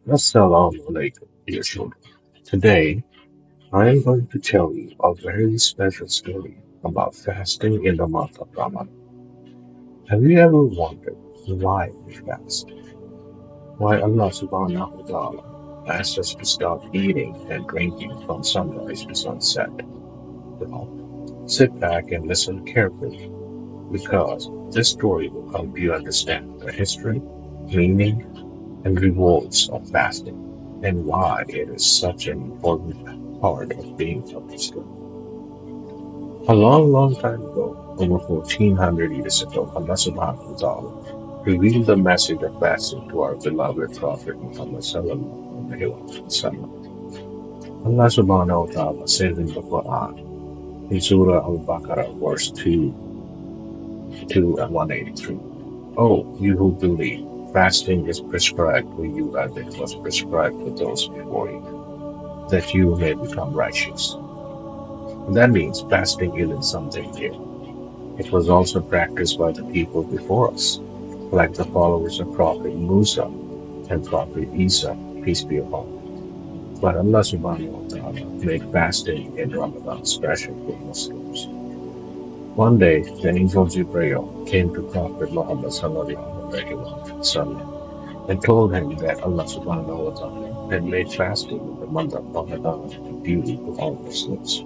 Assalamu alaikum, dear children. Today, I am going to tell you a very special story about fasting in the month of Ramadan. Have you ever wondered why we fast? Why Allah subhanahu wa ta'ala asks us to stop eating and drinking from sunrise to sunset? Well, sit back and listen carefully because this story will help you understand the history, meaning, and rewards of fasting and why it is such an important part of being a Muslim. A long, long time ago, over 1400 years ago, Allah subhanahu wa ta'ala revealed the message of fasting to our beloved Prophet Muhammad sallallahu alaihi wasallam. Allah subhanahu wa ta'ala says in the Quran, in Surah Al-Baqarah, verse 2 and 183, "O you who believe, fasting is prescribed for you as it was prescribed for those before you, that you may become righteous." That means fasting isn't something new. It was also practiced by the people before us, like the followers of Prophet Musa and Prophet Isa, peace be upon them. But Allah subhanahu wa ta'ala made fasting in Ramadan special for Muslims. One day, the angel Jibreel came to Prophet Muhammad sallallahu alaihi wasallam and told him that Allah subhanahu wa ta'ala had made fasting in the month of Ramadan a duty to all Muslims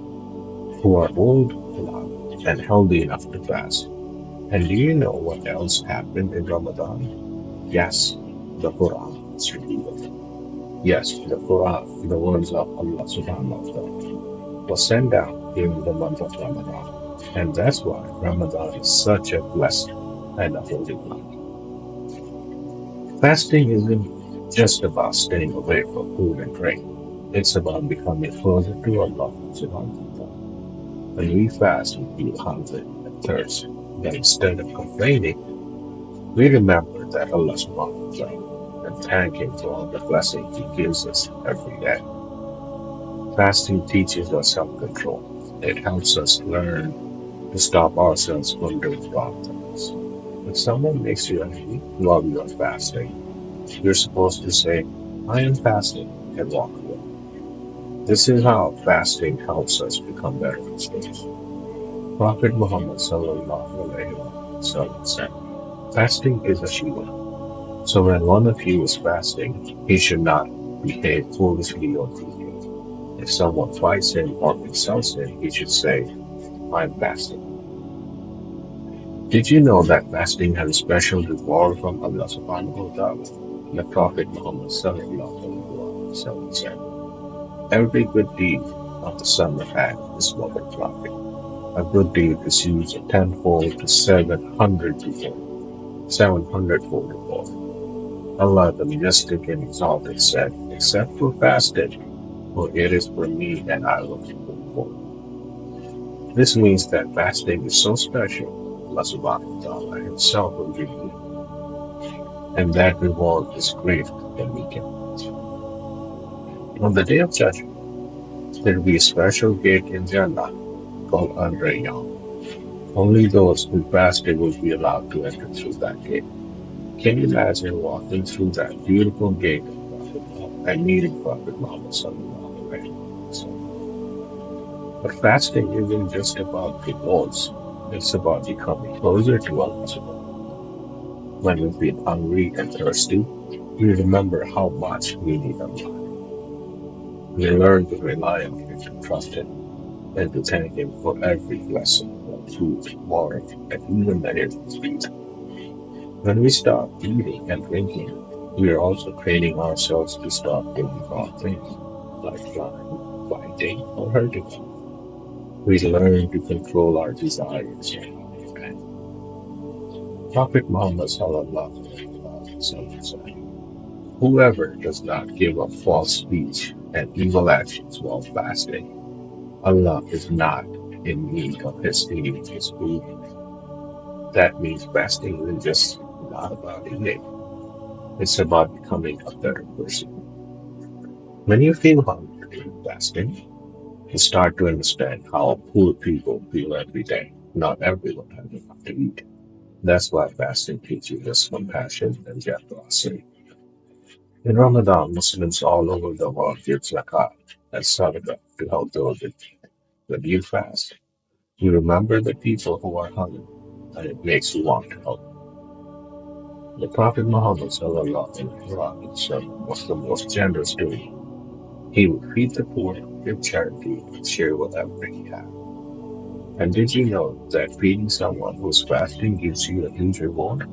who are old, alive, and healthy enough to fast. And do you know what else happened in Ramadan? Yes, the Quran was revealed. Yes, the Quran, the words of Allah subhanahu wa ta'ala, was sent down during the month of Ramadan. And that's why Ramadan is such a blessed and a holy month. Fasting isn't just about staying away from food and drink. It's about becoming closer to Allah subhanahu wa ta'ala. When we fast, we feel hungry and thirsty. But instead of complaining, we remember that Allah subhanahu wa ta'ala and thank Him for all the blessings He gives us every day. Fasting teaches us self-control. It helps us learn to stop ourselves from doing wrong things. If someone makes you angry while you are fasting, you're supposed to say, "I am fasting," and walk away. This is how fasting helps us become better Muslims. Prophet Muhammad sallallahu alaihi wasallam said, "Fasting is a shield." So when one of you is fasting, he should not behave foolishly or deviate. If someone fights him or insults him, he should say, "I'm fasting." Did you know that fasting has a special reward from Allah subhanahu wa ta'ala? The Prophet Muhammad sallallahu alaihi wasallam said, "Every good deed of the son of Adam is multiplied. A good deed receives a tenfold to 700-fold reward." Allah the Majestic and Exalted said, "Except for fasting, for it is for me and I will keep it for." This means that fasting is so special, Allah subhanahu wa ta'ala Himself will give you, and that reward is greater than we can imagine. On the day of judgment, there will be a special gate in Jannah called Al-Rayyan. Only those who fasted will be allowed to enter through that gate. Can you imagine walking through that beautiful gate of Prophet Muhammad and meeting Prophet Muhammad sallallahu alaihi wasallam? But fasting isn't just about rewards. It's about becoming closer to Allah subhanahu. When we feel hungry and thirsty, we remember how much we need Allah. We learn to rely on Him, to trust Him, and to thank Him for every blessing, like food, water, and even the air we breathe. When we stop eating and drinking, we are also training ourselves to stop doing wrong things, like lying, fighting, or hurting others. We learn to control our desires and our repent. Prophet Muhammad sallallahu alaihi wasallam said, "Whoever does not give up false speech and evil actions while fasting, Allah is not in need of his eating his food." That means fasting isn't just not about eating, it's about becoming a better person. When you feel hungry during fasting, you start to understand how poor people feel every day. Not everyone has enough to eat. That's why fasting teaches us compassion and generosity. In Ramadan, Muslims all over the world give zakat and sadaqah to help those in need. When you fast, you remember the people who are hungry, and it makes you want to help. The Prophet Muhammad sallallahu alaihi wasallam was the most generous doing. He would feed the poor, give charity, and share whatever he had. And did you know that feeding someone who's fasting gives you a huge reward?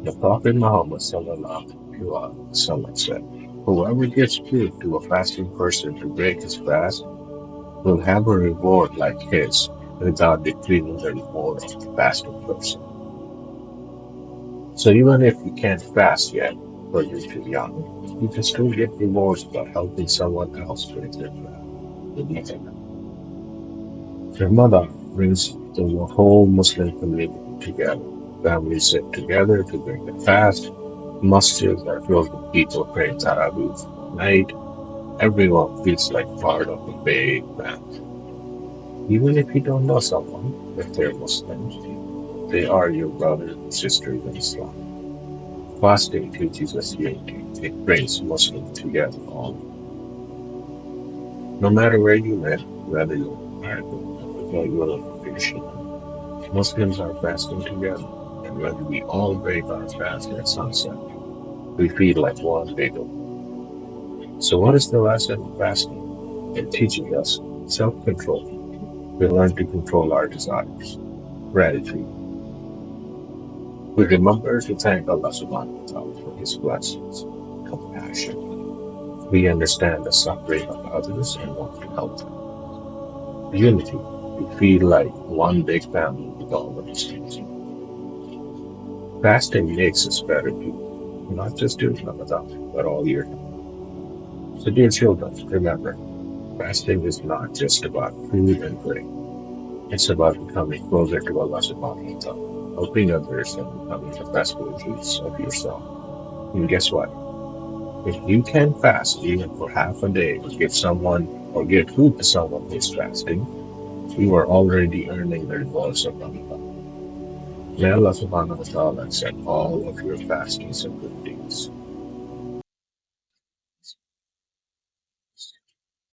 The Prophet Muhammad sallallahu alaihi wasallam said, "Whoever gives food to a fasting person to break his fast will have a reward like his without decreasing the reward of the fasting person." So even if you can't fast yet, or you're too young, you can still get rewards by helping someone else break their fast. Believe it. Ramadan brings the whole Muslim community together. Families sit together to break the fast. Masjids are filled with people praying Tarawih at night. Everyone feels like part of a big family. Even if you don't know someone, if they're Muslims, they are your brothers and sisters in Islam. Fasting teaches us unity. It brings Muslims together all. No matter where you live, whether you're American or you're Christian, Muslims are fasting together. And when we all break our fast at sunset, we feel like one big one. So what is the lesson of fasting? It teaches us self-control. We learn to control our desires. Gratitude. We remember to thank Allah subhanahu wa ta'ala for his blessings. Compassion. We understand the suffering of others and want to help them. Unity. We feel like one big family with all the Muslims. Fasting makes us better people, not just during Ramadan, but all year. So dear children, remember, fasting is not just about food and drink. It's about becoming closer to Allah subhanahu wa ta'ala, helping others and becoming the best versions of yourself. And guess what? If you can fast even for half a day or give someone or give food to someone who's fasting, you are already earning the rewards of Ramadan. May Allah subhanahu wa ta'ala accept all of your fastings and good deeds.